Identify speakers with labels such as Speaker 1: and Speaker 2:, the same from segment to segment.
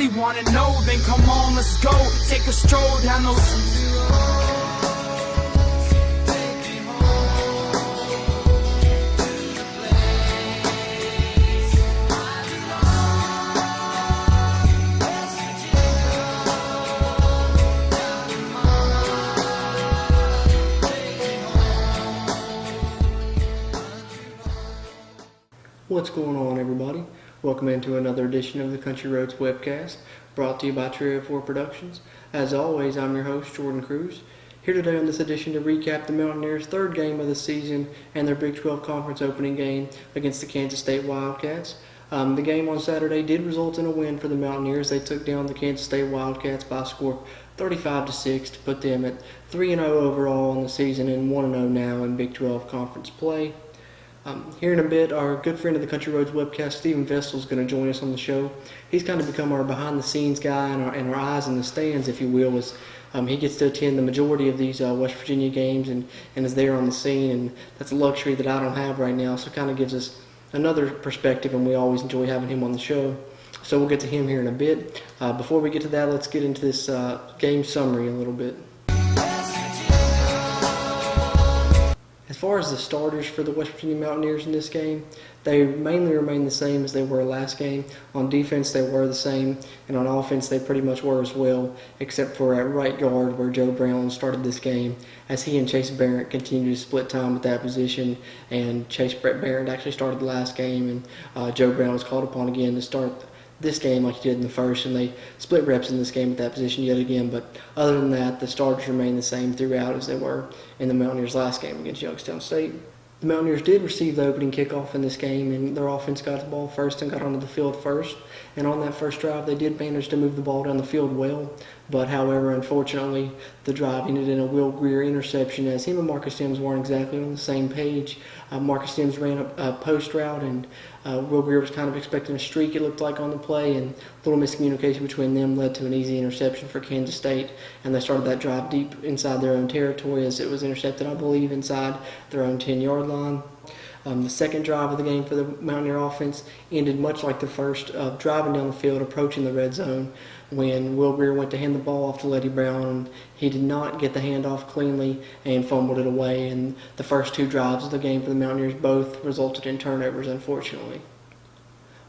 Speaker 1: really want to know, then come on, let's go. Take a stroll down those...
Speaker 2: What's going on, everybody? Welcome into another edition of the Country Roads Webcast, brought to you by Trio 4 Productions. As always, I'm your host, Jordan Cruz, here today on this edition to recap the Mountaineers' third game of the season and their Big 12 Conference opening game against the Kansas State Wildcats. The game on Saturday did result in a win for the Mountaineers. They took down the Kansas State Wildcats by a score of 35-6 to put them at 3-0 overall on the season and 1-0 now in Big 12 Conference play. Here in a bit, our good friend of the Country Roads Webcast, Stephen Vestal, is going to join us on the show. He's kind of become our behind-the-scenes guy and our eyes in the stands, if you will, as he gets to attend the majority of these West Virginia games and is there on the scene, and that's a luxury that I don't have right now, so it kind of gives us another perspective, and we always enjoy having him on the show. So we'll get to him here in a bit. Before we get to that, let's get into this game summary a little bit. As far as the starters for the West Virginia Mountaineers in this game, they mainly remain the same as they were last game. On defense, they were the same, and on offense, they pretty much were as well, except for at right guard, where Joe Brown started this game, as he and Chase Barrett continued to split time at that position, and Chase Barrett actually started the last game, and Joe Brown was called upon again to start this game like he did in the first, and they split reps in this game at that position yet again. But other than that, the starters remain the same throughout as they were in the Mountaineers' last game against Youngstown State. The Mountaineers did receive the opening kickoff in this game, and their offense got the ball first and got onto the field first. And on that first drive, they did manage to move the ball down the field well. But however, unfortunately, the drive ended in a Will Greer interception, as him and Marcus Sims weren't exactly on the same page. Marcus Sims ran a post route, and Will Greer was kind of expecting a streak, it looked like, on the play, and a little miscommunication between them led to an easy interception for Kansas State, and they started that drive deep inside their own territory, as it was intercepted, I believe, inside their own 10-yard line. The second drive of the game for the Mountaineer offense ended much like the first, driving down the field, approaching the red zone, when Will Greer went to hand the ball off to Letty Brown, and he did not get the handoff cleanly and fumbled it away. And the first two drives of the game for the Mountaineers both resulted in turnovers, unfortunately.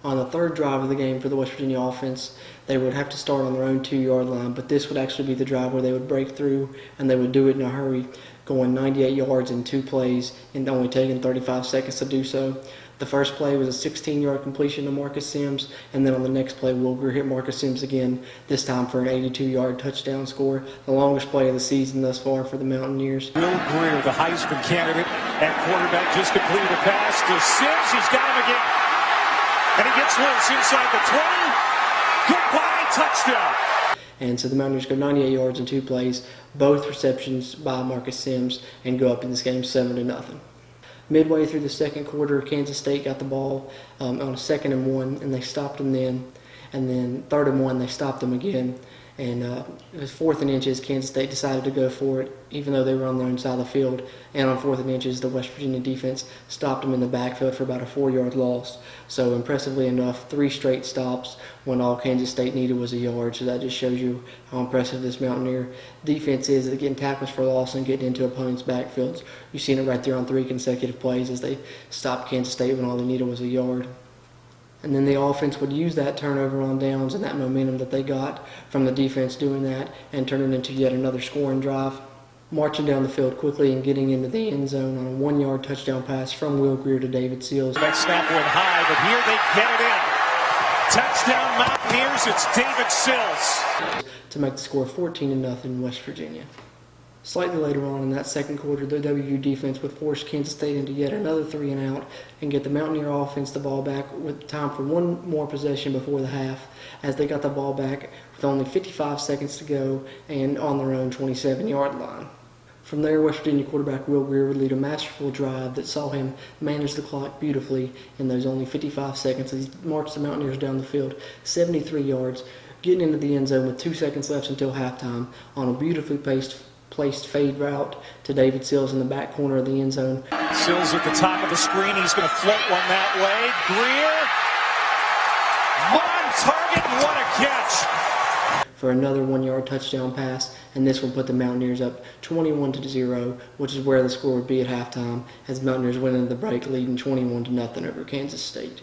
Speaker 2: On the third drive of the game for the West Virginia offense, they would have to start on their own 2-yard line, but this would actually be the drive where they would break through, and they would do it in a hurry, going 98 yards in 2 plays and only taking 35 seconds to do so. The first play was a 16-yard completion to Marcus Sims, and then on the next play, Will Greer hit Marcus Sims again, this time for an 82-yard touchdown score, the longest play of the season thus far for the Mountaineers.
Speaker 3: Will Greer, the Heisman candidate at quarterback, just completed a pass to Sims. He's got him again, and he gets loose inside the 20. Goodbye, touchdown.
Speaker 2: And so the Mountaineers go 98 yards in 2 plays, both receptions by Marcus Sims, and go up in this game 7-0. Midway through the second quarter, Kansas State got the ball on a 2nd and 1, and they stopped them then. And then 3rd and 1, they stopped them again. And it was 4th and inches. Kansas State decided to go for it, even though they were on their own side of the field. And on 4th and inches, the West Virginia defense stopped them in the backfield for about a 4-yard loss. So impressively enough, 3 straight stops when all Kansas State needed was a yard. So that just shows you how impressive this Mountaineer defense is at getting tackles for loss and getting into opponents' backfields. You've seen it right there on 3 consecutive plays as they stopped Kansas State when all they needed was a yard. And then the offense would use that turnover on downs and that momentum that they got from the defense doing that and turn it into yet another scoring drive, marching down the field quickly and getting into the end zone on a 1-yard touchdown pass from Will Greer to David Seals.
Speaker 3: That snap went high, but here they get it in. Touchdown Mountaineers, it's David Seals.
Speaker 2: To make the score 14-0 West Virginia. Slightly later on in that second quarter, the WVU defense would force Kansas State into yet another 3 and out and get the Mountaineer offense the ball back with time for one more possession before the half, as they got the ball back with only 55 seconds to go and on their own 27-yard line. From there, West Virginia quarterback Will Greer would lead a masterful drive that saw him manage the clock beautifully in those only 55 seconds as he marched the Mountaineers down the field 73 yards, getting into the end zone with 2 seconds left until halftime on a beautifully placed fade route to David Seals in the back corner of the end zone.
Speaker 3: Seals at the top of the screen. He's going to float one that way. Greer. target, and what a catch!
Speaker 2: For another 1-yard touchdown pass, and this will put the Mountaineers up 21-0, which is where the score would be at halftime, as the Mountaineers went into the break leading 21-0 over Kansas State.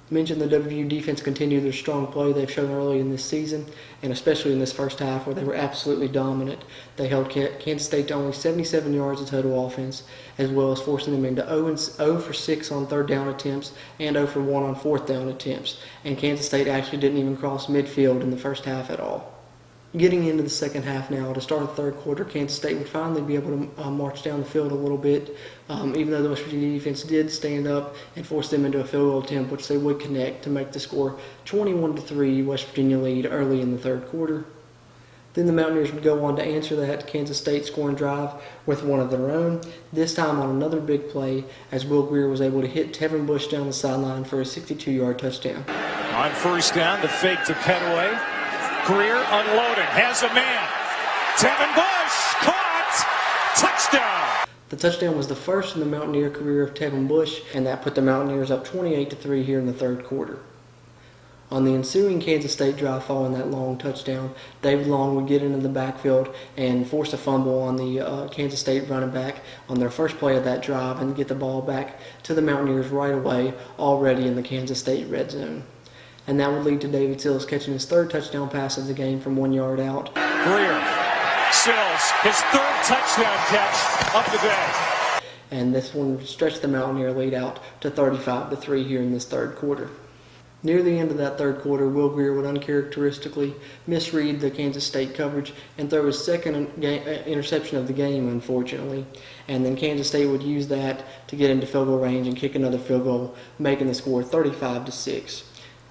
Speaker 2: Mentioned the WVU defense continued their strong play they've shown early in this season, and especially in this first half where they were absolutely dominant. They held Kansas State to only 77 yards of total offense, as well as forcing them into 0 for 6 on third down attempts and 0 for 1 on fourth down attempts. And Kansas State actually didn't even cross midfield in the first half at all. Getting into the second half now, to start the third quarter, Kansas State would finally be able to march down the field a little bit, even though the West Virginia defense did stand up and force them into a field goal attempt, which they would connect to make the score 21-3 West Virginia lead early in the third quarter. Then the Mountaineers would go on to answer that Kansas State scoring drive with one of their own, this time on another big play, as Will Greer was able to hit Tevin Bush down the sideline for a 62-yard touchdown.
Speaker 3: On first down, the fake to Petaway. Greer unloading, has a man. Tevin Bush, caught, touchdown.
Speaker 2: The touchdown was the first in the Mountaineer career of Tevin Bush, and that put the Mountaineers up 28-3 here in the third quarter. On the ensuing Kansas State drive following that long touchdown, David Long would get into the backfield and force a fumble on the Kansas State running back on their first play of that drive and get the ball back to the Mountaineers right away, already in the Kansas State red zone. And that would lead to David Sills catching his third touchdown pass of the game from 1 yard out.
Speaker 3: Greer, Sills, his third touchdown catch of the day.
Speaker 2: And this one stretched the Mountaineer lead out to 35-3 here in this third quarter. Near the end of that third quarter, Will Greer would uncharacteristically misread the Kansas State coverage and throw his second interception of the game, unfortunately. And then Kansas State would use that to get into field goal range and kick another field goal, making the score 35-6.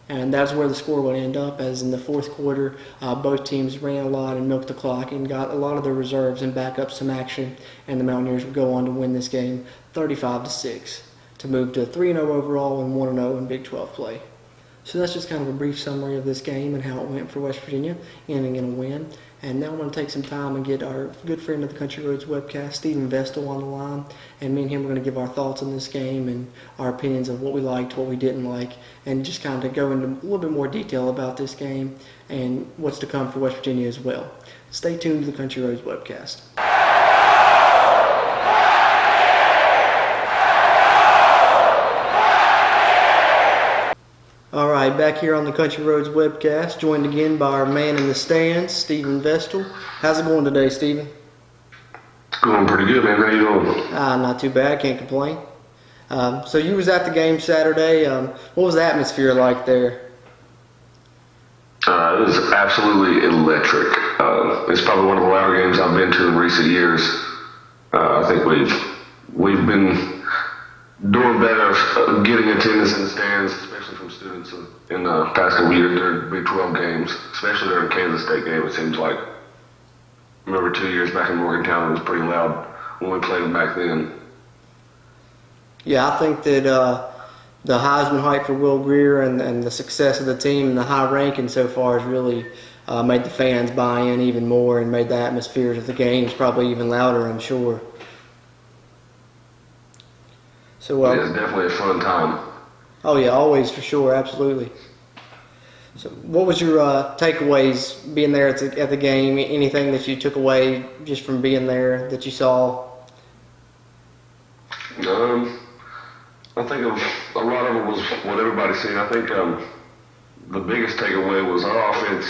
Speaker 2: And that's where the score would end up, as in the fourth quarter, both teams ran a lot and milked the clock and got a lot of their reserves and backups some action, and the Mountaineers would go on to win this game 35-6 to move to 3-0 overall and 1-0 in Big 12 play. So that's just kind of a brief summary of this game and how it went for West Virginia, ending in a win. And now I'm going to take some time and get our good friend of the Country Roads Webcast, Stephen Vestal, on the line. And me and him are going to give our thoughts on this game and our opinions of what we liked, what we didn't like, and just kind of go into a little bit more detail about this game and what's to come for West Virginia as well. Stay tuned to the Country Roads Webcast. All right, back here on the Country Roads Webcast, joined again by our man in the stands, Stephen Vestal. How's it going today, Stephen?
Speaker 4: It's going pretty good, man. How you doing?
Speaker 2: Not too bad. Can't complain. So you was at the game Saturday. What was the atmosphere like there?
Speaker 4: It was absolutely electric. It's probably one of the louder games I've been to in recent years. I think we've been doing better getting attendance in the stands, especially from students in the past couple years during Big 12 games, especially during the Kansas State game. It seems like, I remember 2 years back in Morgantown, it was pretty loud when we played them back then.
Speaker 2: Yeah, I think that the Heisman hype for Will Greer and the success of the team and the high ranking so far has really made the fans buy in even more and made the atmospheres of the games probably even louder, I'm sure. So,
Speaker 4: yeah, it's definitely a fun time.
Speaker 2: Oh yeah, always, for sure, absolutely. So what was your takeaways being there at the game? Anything that you took away just from being there that you saw?
Speaker 4: I think a lot of it was what everybody's seen. I think the biggest takeaway was our offense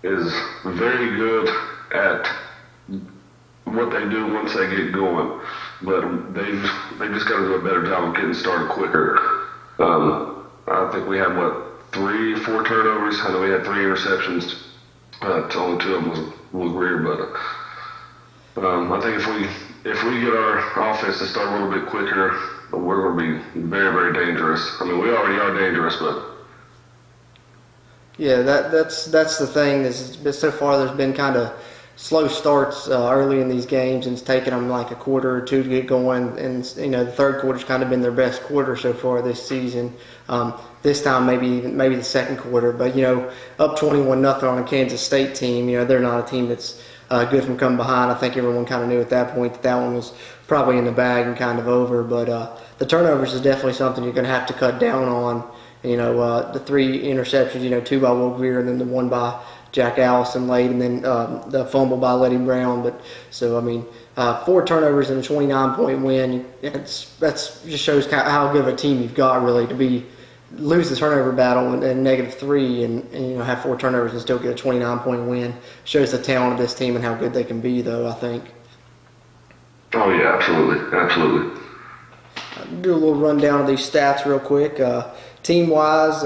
Speaker 4: is very good at what they do once they get going, but they just got to do a better job of getting started quicker. I think we had 3-4 turnovers. I know we had 3 interceptions. Only 2 of them was Greer, but I think if we get our offense to start a little bit quicker, we're going to be very, very dangerous. I mean, we already are dangerous, but
Speaker 2: yeah, that's the thing. So far, there's been kind of slow starts early in these games, and it's taken them like a quarter or two to get going. And the third quarter's kind of been their best quarter so far this season. This time, maybe the second quarter, but up 21-0 on a Kansas State team. They're not a team that's good from coming behind. I think everyone kind of knew at that point that one was probably in the bag and kind of over. But the turnovers is definitely something you're going to have to cut down on The 3 interceptions, 2 by Will Greer and then the 1 by Jack Allison late, and then the fumble by Letty Brown. But 4 turnovers and a 29-point win. That's just shows how good of a team you've got, really, to lose the turnover battle and -3 and have 4 turnovers and still get a 29-point win. Shows the talent of this team and how good they can be, though, I think.
Speaker 4: Oh yeah, absolutely.
Speaker 2: Do a little rundown of these stats real quick. Team-wise,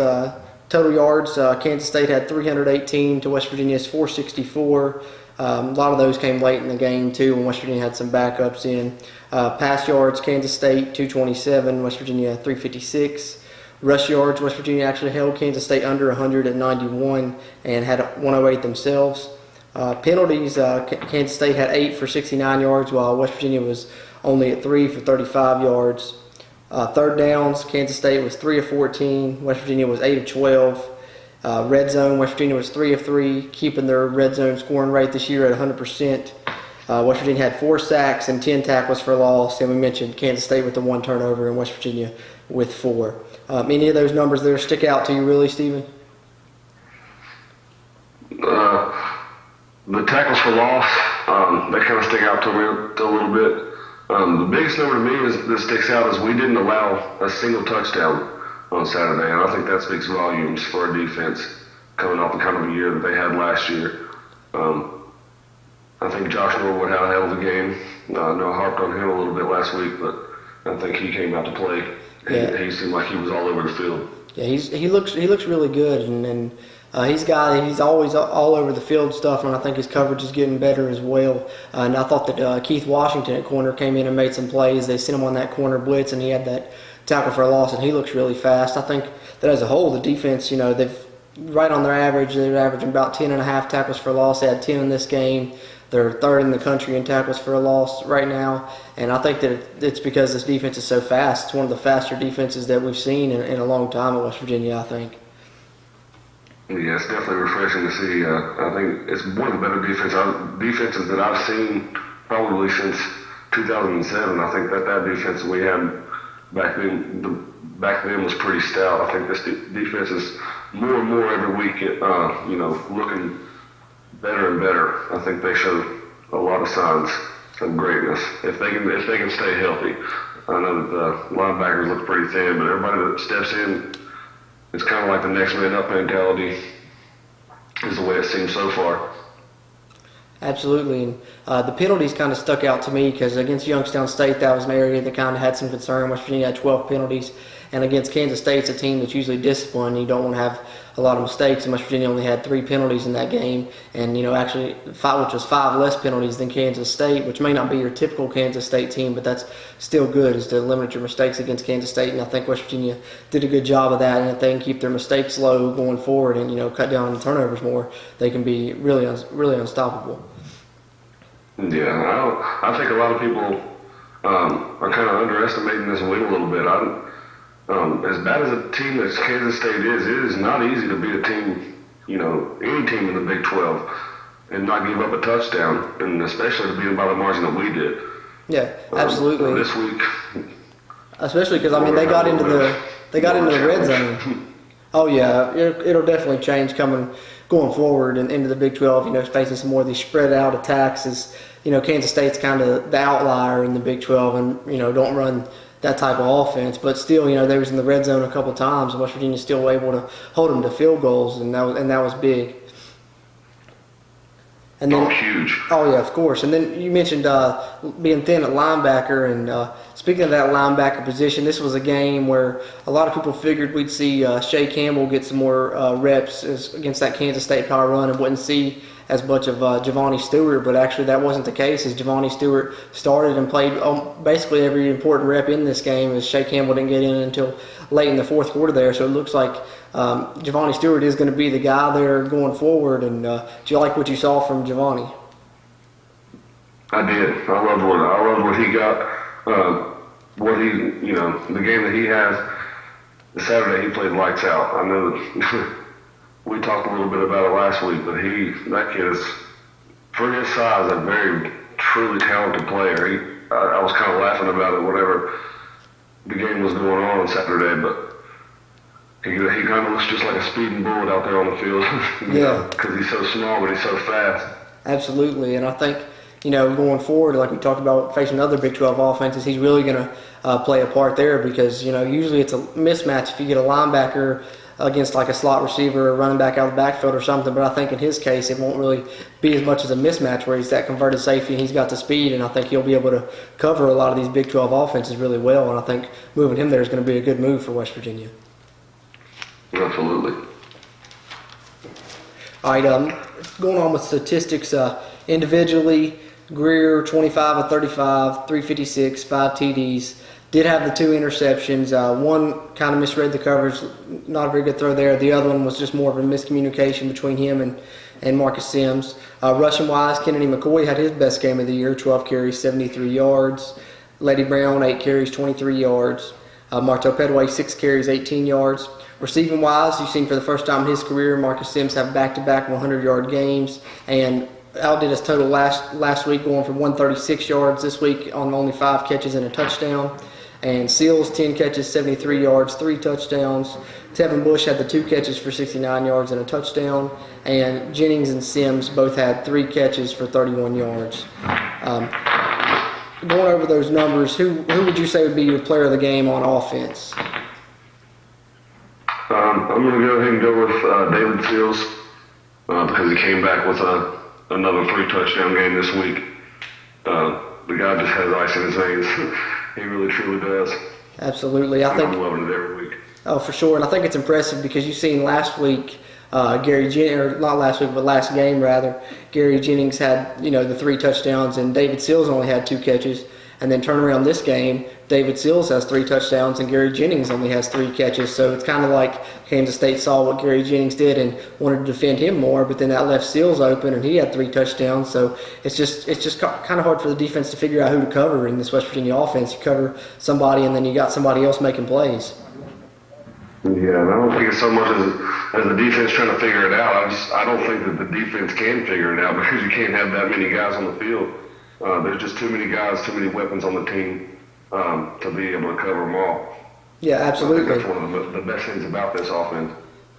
Speaker 2: total yards, Kansas State had 318 to West Virginia's 464. A lot of those came late in the game, too, when West Virginia had some backups in. Pass yards, Kansas State 227, West Virginia 356. Rush yards, West Virginia actually held Kansas State under 100 at 91 and had 108 themselves. Penalties, Kansas State had 8 for 69 yards, while West Virginia was only at 3 for 35 yards. Third downs, Kansas State was 3 of 14, West Virginia was 8 of 12. Red zone, West Virginia was 3 of 3, keeping their red zone scoring rate this year at 100%. West Virginia had 4 sacks and 10 tackles for loss, and we mentioned Kansas State with the 1 turnover and West Virginia with 4. Any of those numbers there stick out to you, really, Stephen?
Speaker 4: The tackles for loss, they kind of stick out to me a little bit. The biggest number to me that sticks out is we didn't allow a single touchdown on Saturday, and I think that speaks volumes for our defense coming off the kind of a year that they had last year. I think Josh Norwood had a hell of a game. I know I harped on him a little bit last week, but I think he came out to play.
Speaker 2: Yeah.
Speaker 4: He seemed like he was all over the field.
Speaker 2: Yeah, he looks really good, and he's always all over the field stuff, and I think his coverage is getting better as well. And I thought that Keith Washington at corner came in and made some plays. They sent him on that corner blitz, and he had that tackle for a loss, and he looks really fast. I think that as a whole, the defense, they've right on their average. They're averaging about 10.5 tackles for a loss. They had 10 in this game. They're 3rd in the country in tackles for a loss right now, and I think that it's because this defense is so fast. It's one of the faster defenses that we've seen in a long time at West Virginia, I think.
Speaker 4: Yeah, it's definitely refreshing to see. I think it's one of the better defenses that I've seen probably since 2007. I think that defense we had back then was pretty stout. I think this defense is more and more every week, looking better and better. I think they show a lot of signs of greatness if they can stay healthy. I know that the linebackers look pretty thin, but everybody that steps in, it's kind of like the next man up mentality is the way it seems so far.
Speaker 2: Absolutely, and the penalties kind of stuck out to me because against Youngstown State, that was an area that kind of had some concern. West Virginia had 12 penalties, and against Kansas State, it's a team that's usually disciplined. You don't want to have a lot of mistakes, and West Virginia only had 3 penalties in that game, and actually 5, which was 5 less penalties than Kansas State, which may not be your typical Kansas State team, but that's still good, is to limit your mistakes against Kansas State, and I think West Virginia did a good job of that, and if they can keep their mistakes low going forward and cut down on the turnovers more, they can be really unstoppable.
Speaker 4: Yeah, I think a lot of people are kind of underestimating this win a little bit. As bad as a team as Kansas State is, it is not easy to beat a team, any team in the Big 12 and not give up a touchdown, and especially to beat them by the margin that we did.
Speaker 2: Yeah, absolutely.
Speaker 4: This week,
Speaker 2: especially because they got into the red zone. Oh yeah, it'll definitely change going forward and into the Big 12. Facing some more of these spread out attacks is Kansas State's kind of the outlier in the Big 12, and don't run that type of offense, but still, they was in the red zone a couple times, and West Virginia still able to hold them to field goals, and that was big. And then,
Speaker 4: huge.
Speaker 2: Oh yeah, of course. And then you mentioned being thin at linebacker, and speaking of that linebacker position, this was a game where a lot of people figured we'd see Shea Campbell get some more reps against that Kansas State power run, and wouldn't see as much of Javani Stewart, but actually that wasn't the case, as Javani Stewart started and played basically every important rep in this game, as Shea Campbell didn't get in until late in the 4th quarter there. So it looks like Javani Stewart is going to be the guy there going forward. And do you like what you saw from Javani?
Speaker 4: I did. I loved what he got. The game that he has. Saturday he played lights out. I know that we talked a little bit about it last week, but that kid is, for his size, a very truly talented player. I was kind of laughing about it whenever the game was going on Saturday, but he kind of looks just like a speeding bullet out there on the field.
Speaker 2: Yeah.
Speaker 4: Because he's so small, but he's so fast.
Speaker 2: Absolutely, and I think, going forward, like we talked about facing other Big 12 offenses, he's really going to play a part there because, usually it's a mismatch if you get a linebacker against like a slot receiver or running back out of the backfield or something, but I think in his case it won't really be as much as a mismatch where he's that converted safety and he's got the speed, and I think he'll be able to cover a lot of these Big 12 offenses really well, and I think moving him there is going to be a good move for West Virginia.
Speaker 4: Absolutely.
Speaker 2: All right, going on with statistics individually, Greer 25 of 35, 356, 5 TDs. Did have the 2 interceptions. One kind of misread the coverage, not a very good throw there. The other one was just more of a miscommunication between him and Marcus Sims. Rushing-wise, Kennedy McCoy had his best game of the year, 12 carries, 73 yards. Letty Brown, 8 carries, 23 yards. Marto Pedway, 6 carries, 18 yards. Receiving-wise, you've seen for the first time in his career, Marcus Sims have back-to-back 100-yard games, and outdid his total last week, going for 136 yards this week on only 5 catches and a touchdown. And Seals, 10 catches, 73 yards, 3 touchdowns. Tevin Bush had the 2 catches for 69 yards and a touchdown. And Jennings and Sims both had 3 catches for 31 yards. Going over those numbers, who would you say would be your player of the game on offense?
Speaker 4: I'm going to go ahead and go with David Seals because he came back with another 3-touchdown game this week. The guy just has ice in his veins. He really truly does.
Speaker 2: Absolutely. I'm
Speaker 4: loving it every week.
Speaker 2: Oh, for sure. And I think it's impressive because you've seen last week, Gary Jennings, or not last week, but last game rather, Gary Jennings had, the 3 touchdowns and David Seals only had 2 catches. And then turn around this game, David Seals has 3 touchdowns and Gary Jennings only has 3 catches. So it's kind of like Kansas State saw what Gary Jennings did and wanted to defend him more, but then that left Seals open and he had 3 touchdowns. So it's just kind of hard for the defense to figure out who to cover in this West Virginia offense. You cover somebody and then you got somebody else making plays.
Speaker 4: Yeah, and I don't think it's so much as the defense trying to figure it out. I don't think that the defense can figure it out because you can't have that many guys on the field. There's just too many guys, too many weapons on the team to be able to cover them all.
Speaker 2: Yeah, absolutely.
Speaker 4: I think that's one of the best things about this offense.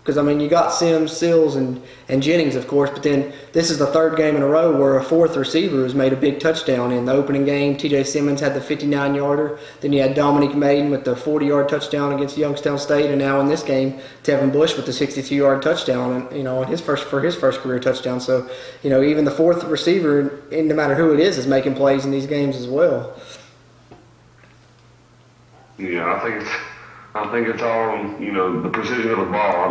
Speaker 2: Because, you got Sims, Seals, and Jennings, of course, but then this is the 3rd game in a row where a 4th receiver has made a big touchdown. In the opening game, T.J. Simmons had the 59-yarder. Then you had Dominique Maiden with the 40-yard touchdown against Youngstown State. And now in this game, Tevin Bush with the 62-yard touchdown, and his first career touchdown. So, even the 4th receiver, no matter who it is making plays in these games as well.
Speaker 4: Yeah, I think it's all, the precision of the ball.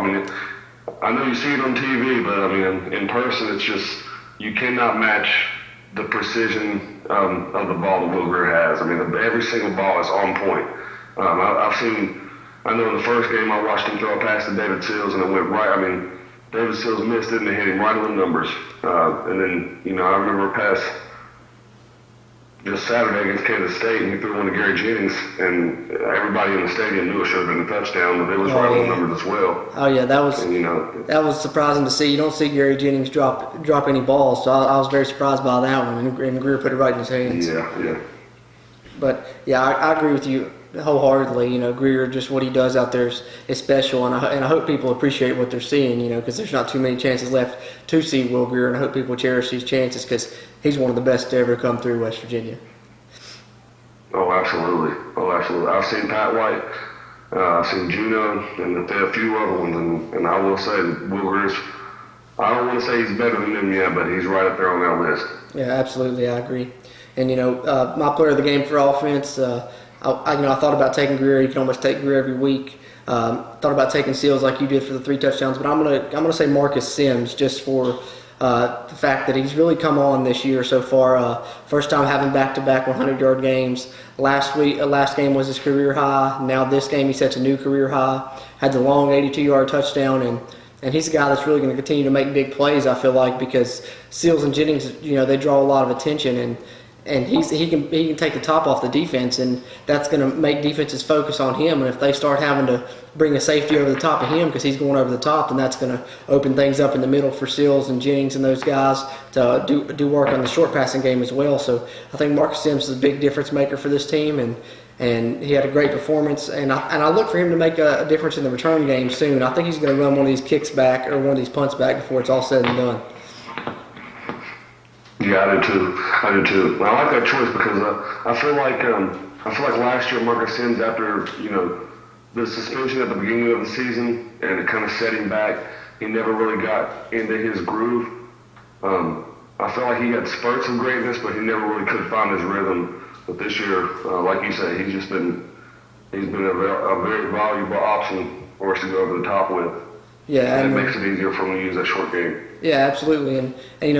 Speaker 4: I know you see it on TV, but in person, it's just, you cannot match the precision of the ball that Will Greer has. Every single ball is on point. I know in the first game I watched him throw a pass to David Seals and it went right. David Seals missed it and it hit him right on the numbers. And then, I remember a pass just Saturday against Kansas State, and he threw one to Gary Jennings, and everybody in the stadium knew it should have been a touchdown, but it was right on the numbers as well.
Speaker 2: Oh yeah, that was surprising to see. You don't see Gary Jennings drop any balls, so I was very surprised by that one, and Greer put it right in his hands.
Speaker 4: Yeah.
Speaker 2: But yeah, I agree with you wholeheartedly. Greer, just what he does out there is special, and I hope people appreciate what they're seeing. Because there's not too many chances left to see Will Greer, and I hope people cherish these chances because he's one of the best to ever come through West Virginia.
Speaker 4: Oh, absolutely. I've seen Pat White, I've seen Juno, and a few other ones, and I will say Will Greer's, I don't want to say he's better than them yet, but he's right up there on that list.
Speaker 2: Yeah, absolutely, I agree. And my player of the game for offense, I thought about taking Greer. You can almost take Greer every week. Thought about taking Seals like you did for the 3 touchdowns, but I'm gonna say Marcus Sims just for the fact that he's really come on this year so far. First time having back-to-back 100-yard games. Last game was his career high. Now this game he sets a new career high. Had the long 82-yard touchdown, and he's a guy that's really going to continue to make big plays, I feel like, because Seals and Jennings, they draw a lot of attention, and he can take the top off the defense, and that's going to make defenses focus on him. And if they start having to bring a safety over the top of him because he's going over the top, then that's going to open things up in the middle for Seals and Jennings and those guys to do work on the short passing game as well. So I think Marcus Sims is a big difference maker for this team, and and he had a great performance. And I look for him to make a difference in the return game soon. I think he's going to run one of these kicks back or one of these punts back before it's all said and done.
Speaker 4: Yeah, I do too. Well, I like that choice because I feel like last year Marcus Sims, after the suspension at the beginning of the season and it kind of set him back, he never really got into his groove. I feel like he had spurts of greatness, but he never really could find his rhythm. But this year, like you said, he's been a very valuable option for us to go over the top with.
Speaker 2: Yeah,
Speaker 4: and it makes it easier for him to use that short game.
Speaker 2: Yeah, absolutely. And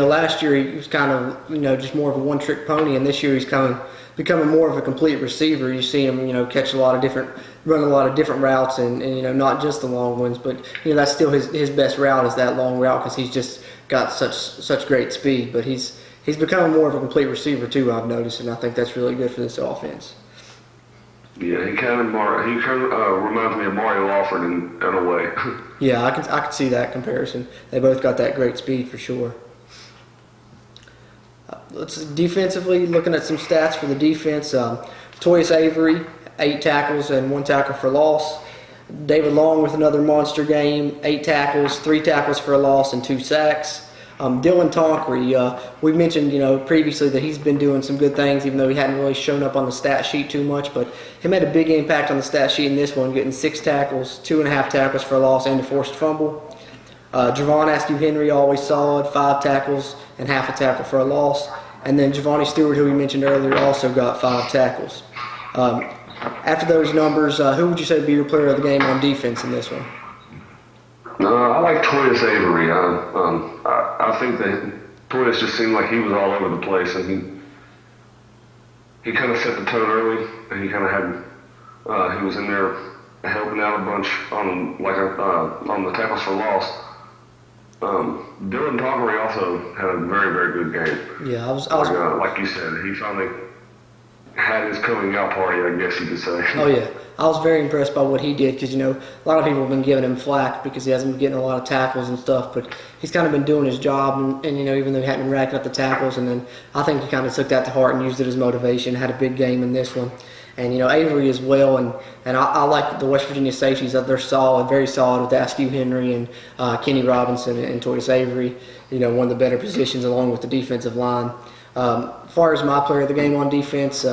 Speaker 2: last year he was kind of just more of a one-trick pony, and this year he's becoming more of a complete receiver. You see him run a lot of different routes, and not just the long ones, but that's still his best route is that long route because he's just got such great speed. But he's becoming more of a complete receiver too, I've noticed, and I think that's really good for this offense.
Speaker 4: Yeah, he kind of reminds me of Mario Alford in a way.
Speaker 2: Yeah, I can see that comparison. They both got that great speed for sure. Let's defensively, looking at some stats for the defense. Toyus Avery, 8 tackles and 1 tackle for loss. David Long with another monster game, 8 tackles, 3 tackles for a loss, and 2 sacks. Dylan Tonkery, we mentioned previously that he's been doing some good things, even though he hadn't really shown up on the stat sheet too much. But he made a big impact on the stat sheet in this one, getting 6 tackles, 2.5 tackles for a loss, and a forced fumble. Javon Askew Henry, always solid, 5 tackles and half a tackle for a loss. And then Javani Stewart, who we mentioned earlier, also got 5 tackles. After those numbers, who would you say would be your player of the game on defense in this one?
Speaker 4: I like Toyus Avery. I think that Toyus just seemed like he was all over the place, and he kind of set the tone early, and he kind of had he was in there helping out a bunch on the tackles for loss. Dylan Tonkery also had a very, very good game.
Speaker 2: Yeah,
Speaker 4: like you said, he finally had his coming out party, I guess you could say.
Speaker 2: Oh yeah, I was very impressed by what he did because a lot of people have been giving him flack because he hasn't been getting a lot of tackles and stuff, but he's kind of been doing his job, and even though he hadn't been racking up the tackles, and then I think he kind of took that to heart and used it as motivation. Had a big game in this one, and Avery as well, and I like the West Virginia safeties. They're solid, very solid with Askew Henry and Kenny Robinson and Toyus Avery. One of the better positions along with the defensive line. As far as my player of the game on defense,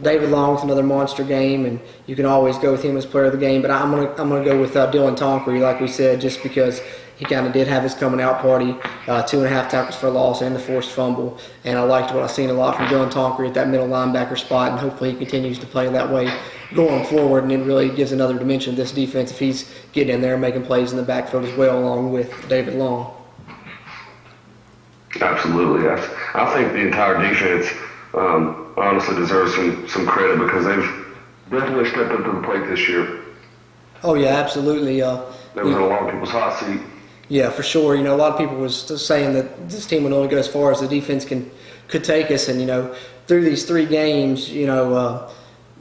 Speaker 2: David Long with another monster game, and you can always go with him as player of the game. But I'm gonna go with Dylan Tonkery, like we said, just because he kind of did have his coming out party, 2.5 tackles for a loss and the forced fumble. And I liked what I've seen a lot from Dylan Tonkery at that middle linebacker spot, and hopefully he continues to play that way going forward. And it really gives another dimension to this defense if he's getting in there and making plays in the backfield as well, along with David Long.
Speaker 4: Absolutely. I think the entire defense honestly deserves some credit because they've definitely stepped up to the plate this year.
Speaker 2: Oh, yeah, absolutely.
Speaker 4: They was in a lot of people's hot seat.
Speaker 2: Yeah, for sure. A lot of people was saying that this team would only go as far as the defense could take us. And, through these 3 games,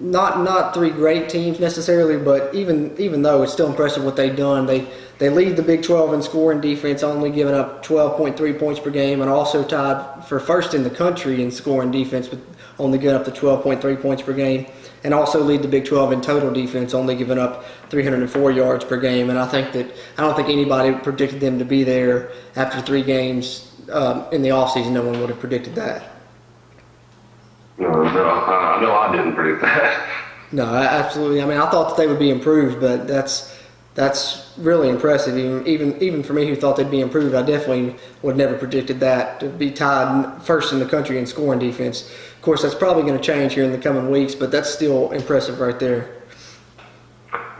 Speaker 2: not 3 great teams necessarily, but even though it's still impressive what they've done, they lead the Big 12 in scoring defense, only giving up 12.3 points per game, and also tied for first in the country in scoring defense, with only giving up the 12.3 points per game, and also lead the Big 12 in total defense, only giving up 304 yards per game. And I don't think anybody predicted them to be there after 3 games in the offseason. No one would have predicted that.
Speaker 4: No, I didn't predict that.
Speaker 2: No, absolutely. I thought that they would be improved, but that's really impressive. Even for me, who thought they'd be improved, I definitely would never predicted that to be tied first in the country in scoring defense. Of course, that's probably going to change here in the coming weeks, but that's still impressive right there.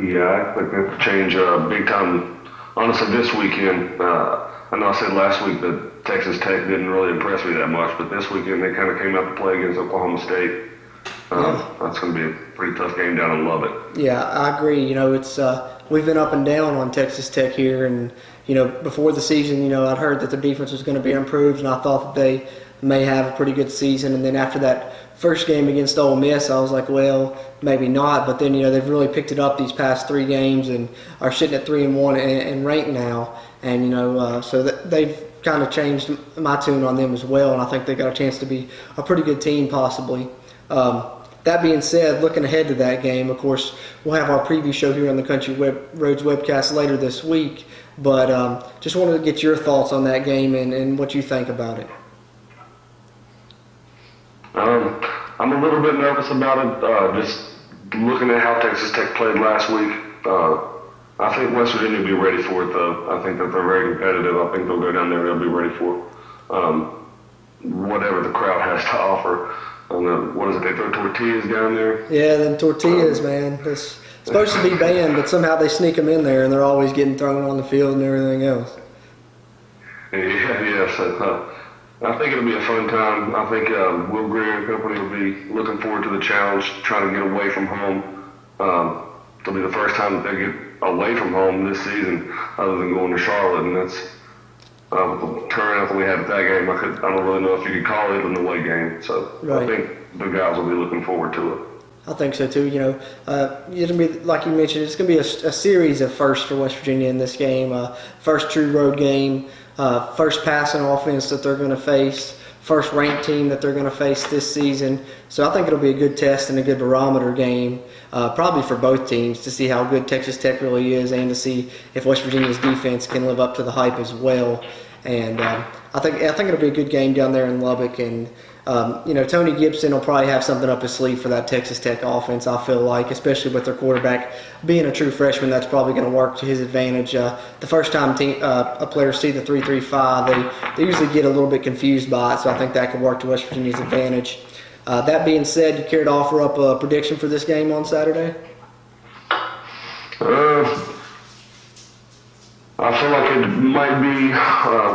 Speaker 4: Yeah, I think that change big time. Honestly, this weekend, I know I said last week that Texas Tech didn't really impress me that much, but this weekend they kind of came out to play against Oklahoma State. That's going to be a pretty tough game down in Lubbock. Yeah,
Speaker 2: I agree. It's we've been up and down on Texas Tech here, and before the season, I'd heard that the defense was going to be improved, and I thought that they may have a pretty good season. And then after that first game against Ole Miss, I was like, well, maybe not. But then they've really picked it up these past 3 games and are sitting at 3-1 and ranked now, and so they've kind of changed my tune on them as well, and I think they got a chance to be a pretty good team possibly. That being said, looking ahead to that game, of course, we'll have our preview show here on the Country Roads Webcast later this week. But just wanted to get your thoughts on that game and what you think about it.
Speaker 4: I'm a little bit nervous about it. Just looking at how Texas Tech played last week, I think West Virginia will be ready for it, though. I think that they're very competitive. I think they'll go down there and they'll be ready for whatever the crowd has to offer. What is it, they throw tortillas down there?
Speaker 2: Yeah, them tortillas, man. It's supposed to be banned, but somehow they sneak them in there, and they're always getting thrown on the field and everything else.
Speaker 4: Yeah, so, I think it'll be a fun time. I think Will Greer and company will be looking forward to the challenge, trying to get away from home. It'll be the first time that they get away from home this season, other than going to Charlotte, and that's the turnout that we had at that game. I don't really know if you could call it an away game. So right. I think the guys will be looking forward to it.
Speaker 2: I think so too. It'll be, like you mentioned, it's going to be a series of firsts for West Virginia in this game. First true road game, first passing offense that they're going to face, first ranked team that they're going to face this season. So I think it'll be a good test and a good barometer game, probably for both teams, to see how good Texas Tech really is and to see if West Virginia's defense can live up to the hype as well. And I think it'll be a good game down there in Lubbock. And Tony Gibson will probably have something up his sleeve for that Texas Tech offense, I feel like, especially with their quarterback being a true freshman. That's probably going to work to his advantage. The first time a player see the 3-3-5, they usually get a little bit confused by it, so I think that could work to West Virginia's advantage. That being said, you care to offer up a prediction for this game on Saturday?
Speaker 4: I feel like it might be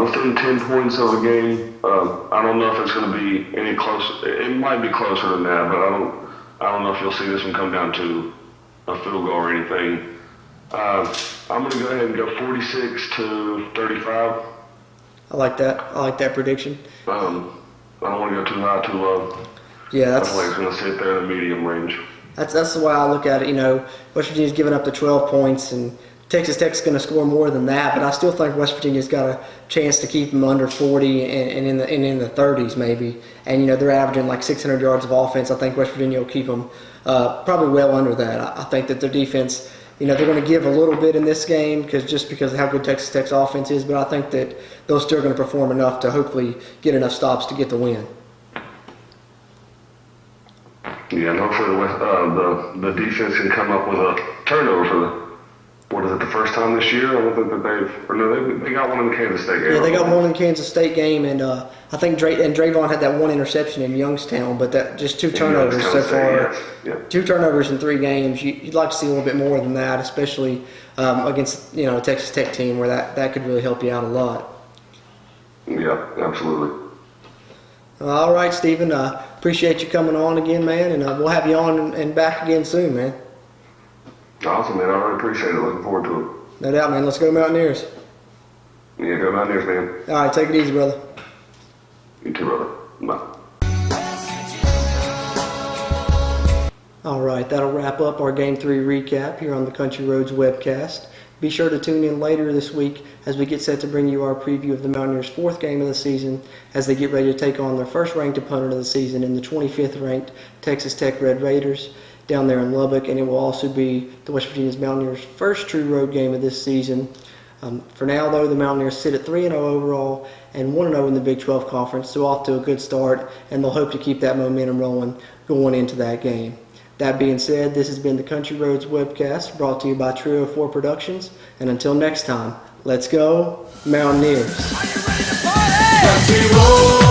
Speaker 4: within 10 points of a game. I don't know if it's going to be any closer. It might be closer than that, but I don't know if you'll see this one come down to a field goal or anything. I'm going to go ahead and go 46-35.
Speaker 2: I like that prediction.
Speaker 4: I don't want to go too high, too low.
Speaker 2: Yeah,
Speaker 4: I feel like it's going to sit there in the medium range.
Speaker 2: That's the way I look at it. West Virginia's giving up the 12 points, and Texas Tech's going to score more than that, but I still think West Virginia's got a chance to keep them under 40 and in the 30s maybe. And they're averaging like 600 yards of offense. I think West Virginia will keep them probably well under that. I think that their defense, they're going to give a little bit in this game because of how good Texas Tech's offense is, but I think that they're still going to perform enough to hopefully get enough stops to get the win.
Speaker 4: Yeah, and hopefully the defense can come up with a turnover for the first time this year? I don't think that they got one in the Kansas State game.
Speaker 2: Yeah, they got one in the Kansas State game, and I think Drayvon had that one interception in Youngstown, but that just two turnovers so far.
Speaker 4: Yeah.
Speaker 2: 2 turnovers in 3 games. You'd like to see a little bit more than that, especially against a Texas Tech team where that could really help you out a lot.
Speaker 4: Yeah, absolutely.
Speaker 2: All right, Stephen. Appreciate you coming on again, man, and we'll have you on and back again soon, man.
Speaker 4: Awesome, man. I really appreciate it. Looking forward to it.
Speaker 2: No doubt, man. Let's go Mountaineers.
Speaker 4: Yeah, go Mountaineers, man.
Speaker 2: All right, take it easy, brother.
Speaker 4: You too, brother. Bye.
Speaker 2: All right, that'll wrap up our Game 3 recap here on the Country Roads Webcast. Be sure to tune in later this week as we get set to bring you our preview of the Mountaineers' 4th game of the season as they get ready to take on their first-ranked opponent of the season in the 25th-ranked Texas Tech Red Raiders down there in Lubbock, and it will also be the West Virginia Mountaineers' first true road game of this season. For now, though, the Mountaineers sit at 3-0 overall and 1-0 in the Big 12 Conference, so off to a good start, and they'll hope to keep that momentum rolling going into that game. That being said, this has been the Country Roads Webcast, brought to you by Trio 4 Productions, and until next time, let's go Mountaineers!
Speaker 1: Country Roads.